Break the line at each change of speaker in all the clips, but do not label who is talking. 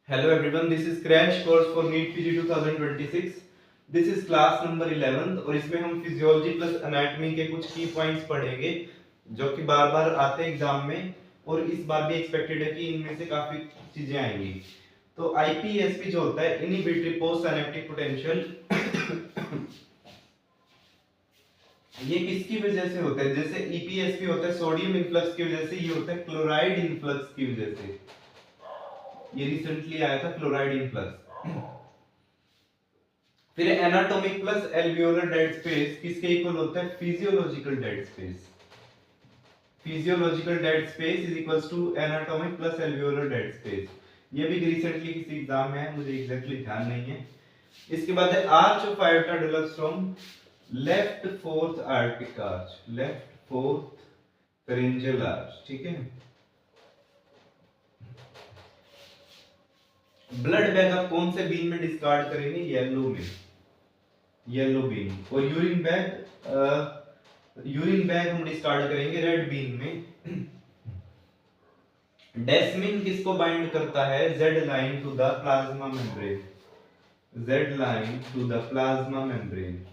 Hello everyone, this is crash course for NEET PG 2026. This is class number 11 और इसमें हम physiology plus anatomy के कुछ की पॉइंट्स पढ़ेंगे जो कि बार बार आते हैं एग्जाम में और इस बार भी एक्सपेक्टेड है कि इनमें से काफी चीजें आएंगी। तो आईपीएसपी जो होता है इनहिबिटरी पोस्ट सिनेप्टिक पोटेंशियल ये किसकी वजह से होता है? जैसे ईपीएसपी होता है सोडियम इन्फ्लक्स की वजह से, ये होता है क्लोराइड इन्फ्लक्स की वजह से। ये रिसेंटली आया था क्लोराइड इन्फ्लक्स। फिर anatomic plus alveolar dead space किसके इक्वल होता है? Physiological dead space. Physiological dead space is equals to anatomic plus alveolar dead space. ये भी रिसेंटली किसी एग्जाम में है, मुझे एग्जैक्टली ध्यान नहीं है। इसके बाद है arch of iota develops from left fourth Arctic arch, left fourth pharyngeal arch. ठीक है। ब्लड बैग आप कौन से बीन में डिस्कार्ड करेंगे? येलो में, येलो बीन। और यूरिन बैग हम डिस्कार्ड करेंगे रेड बीन में। डेस्मिन किसको बाइंड करता है? Z line to the plasma membrane, Z line to the plasma membrane.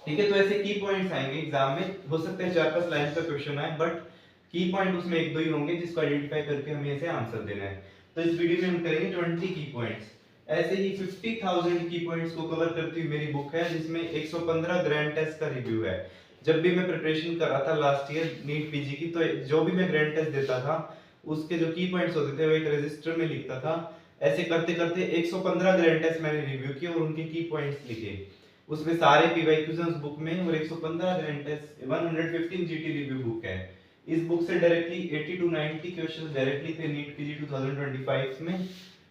ठीक है। तो ऐसे की पॉइंट्स आएंगे एग्जाम में, हो सकते हैं 4-5 लाइन का क्वेश्चन आए, बट की पॉइंट उसमें एक दो ही होंगे जिसको आइडेंटिफाई करके हमें ऐसे आंसर देना है। तो इस वीडियो में हम करेंगे 20 की पॉइंट्स। ऐसे ही 50,000 की पॉइंट्स को कवर करती हुई मेरी बुक है जिसमें 115 ग्रैंड टेस्ट का रिव्यू है। जब भी मैं प्रिपरेशन कर रहा था लास्ट ईयर नीट पीजी की, तो जो भी मैं ग्रैंड टेस्ट देता था उसके जो की पॉइंट्स होते थे वो एक रजिस्टर में लिखता था। ऐसे करते करते 115 ग्रैंड टेस्ट मैंने रिव्यू किए और उनके की पॉइंट्स लिखे। उसमें सारे पीवाईक्यूज हैं उस बुक में और 115 grand test 115 GT review book है। इस बुक से डायरेक्टली 80 to 90 क्वेश्चंस डायरेक्टली थे नीट पीजी 2025 में।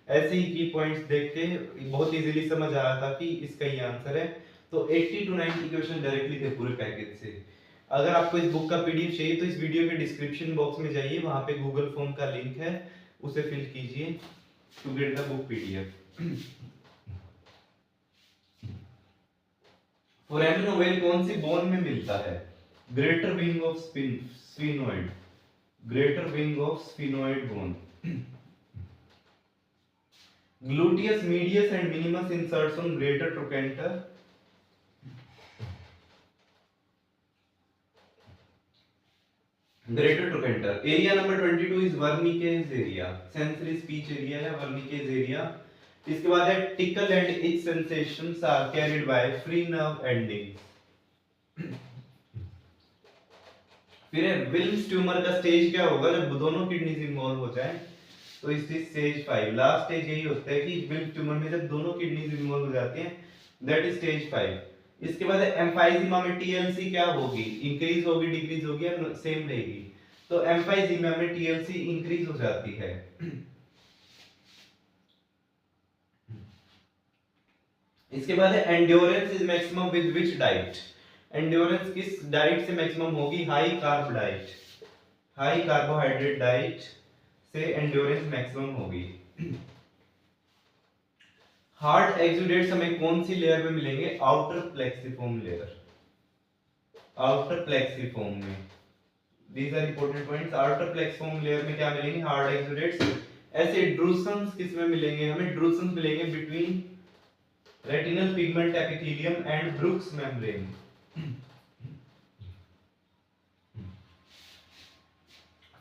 ऐसे ही की पॉइंट्स देख के बहुत इजीली समझ आ रहा था कि इसका ही आंसर है। तो 80 to 90 क्वेश्चन डायरेक्टली थे पूरे पैकेज से। अगर आपको इस बुक का पीडीएफ चाहिए तो इस वीडियो के डिस्क्रिप्शन बॉक्स में जाइए, वहां पे गूगल फॉर्म का लिंक है, उसे फिल कीजिए to get the book PDF. Foramen ovale कौन सी बोन में मिलता है? Greater wing of sphenoid, greater wing of sphenoid bone. Gluteus medius and minimus inserts on greater trochanter. Greater trochanter. Area number 22 is Wernicke's area, sensory speech area या Wernicke's area. इसके बाद है tickle and itch sensations are carried by free nerve ending. फिर है Wilms tumour का stage क्या होगा जब दोनों किडनीज इन्वॉल्व हो जाए? तो इस स्टेज 5, लास्ट स्टेज यही होता है कि विल्म्स ट्यूमर में जब दोनों किडनीज इन्वॉल्व हो जाती हैं, दैट इज स्टेज 5। इसके बाद एम्फाइजीमा में टीएलसी क्या होगी? इंक्रीज होगी, डिक्रीज होगी या सेम रहेगी? तो एम्फाइजीमा में टीएलसी इंक्रीज हो जाती है। इसके बाद है endurance is maximum with which diet? Endurance किस डाइट से मैक्सिमम होगी? High carb diet, high carbohydrate diet से एंड्योरेंस मैक्सिमम होगी। हार्ड एक्सुडेट्स हमें कौन सी लेयर में मिलेंगे? Outer plexiform layer, outer plexiform में। These are important points. Outer plexiform layer में क्या मिलेंगे? Hard exudates. ऐसे ड्रूसन्स किस में मिलेंगे हमें? ड्रूसन्स मिलेंगे between retinal pigment epithelium and Bruch's membrane.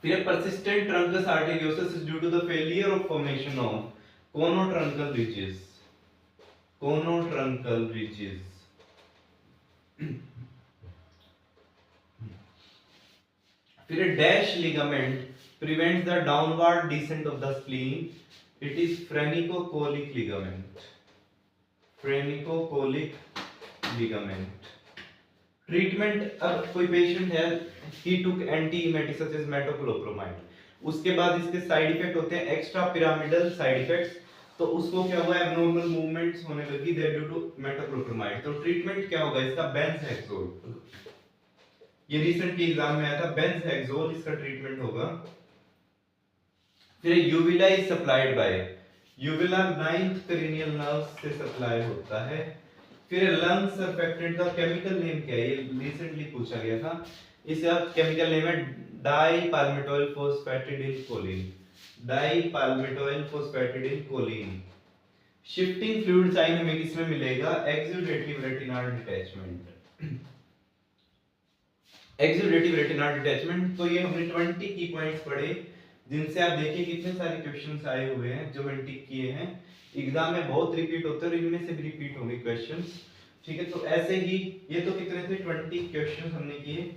फिर persistent truncus arteriosus is due to the failure of formation of conotruncal ridges, conotruncal ridges। फिर dash ligament prevents the downward descent of the spleen, it is phrenicocholic ligament, phrenicocholic ligament। Treatment, अब कोई patient है ही took anti emetic such as metoclopramide, उसके बाद इसके side effect होते हैं एक्स्ट्रा पिरामिडल साइड इफेक्ट्स, तो उसको क्या हुआ? एब्नॉर्मल मूवमेंट्स होने लगी दैट ड्यू टू मेटोक्लोप्रोमाइड। तो ट्रीटमेंट क्या होगा इसका? बेंजहेक्सोल। ये रिसेंटली एग्जाम में आया था, बेंजहेक्सोल इसका ट्रीटमेंट होगा। फिर uvula is supplied by, uvula 9th cranial nerve से सप्लाई होता है। फिर लंग सर्फेक्टेंट का केमिकल नेम क्या है? ये रिसेंटली पूछा गया था। इसका केमिकल नेम है di palmitoyl phosphatidyl choline, di palmitoyl phosphatidyl choline. Shifting fluid sign हमें किसमें मिलेगा? Exudative retinal detachment, exudative retinal detachment. तो ये हमने 20 की पॉइंट्स पढ़े, जिनसे आप देखिए कितने सारे क्वेश्चंस आए हुए हैं जो मैंने टिक किए हैं। एग्जाम में बहुत रिपीट होते हैं और इनमें से भी रिपीट होंगे क्वेश्चंस, ठीक है। तो ऐसे ही ये तो कितने थे? 20 क्वेश्चंस हमने किए।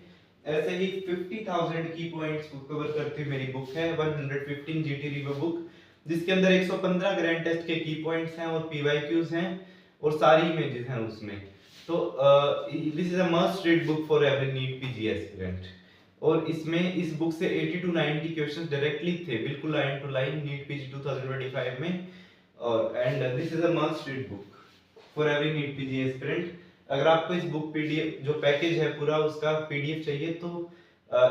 ऐसे ही 50,000 की पॉइंट्स को कवर करती मेरी बुक है 115 जीटी रिव्यू बुक, जिसके अंदर 115 ग्रैंड टेस्ट के की पॉइंट्स हैं और पीवाईक्यूज हैं और सारी इमेजेस हैं उसमें। तो this is a must read book for every NEET PG aspirant. और इसमें इस बुक से 80 to 90 क्वेश्चंस डायरेक्टली थे, बिल्कुल line to line NEET PG 2025 में। और and this is a must read book for every NEET PG aspirant. अगर आपको इस बुक पीडीएफ जो पैकेज है पूरा उसका पीडीएफ चाहिए तो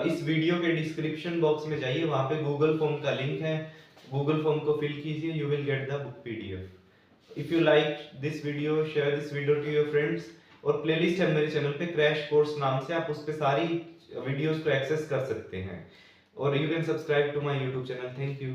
इस वीडियो के डिस्क्रिप्शन बॉक्स में जाइए, वहां पे गूगल फॉर्म का लिंक है, गूगल फॉर्म को फिल कीजिए, you will get the book PDF. If you like this video, share this video to your friends. और प्लेलिस्ट है मेरे चैनल पे क्रैश कोर्स नाम से, आप उस पे सारी वीडियोस को एक्सेस कर सकते हैं। और you can subscribe to my YouTube channel. Thank you.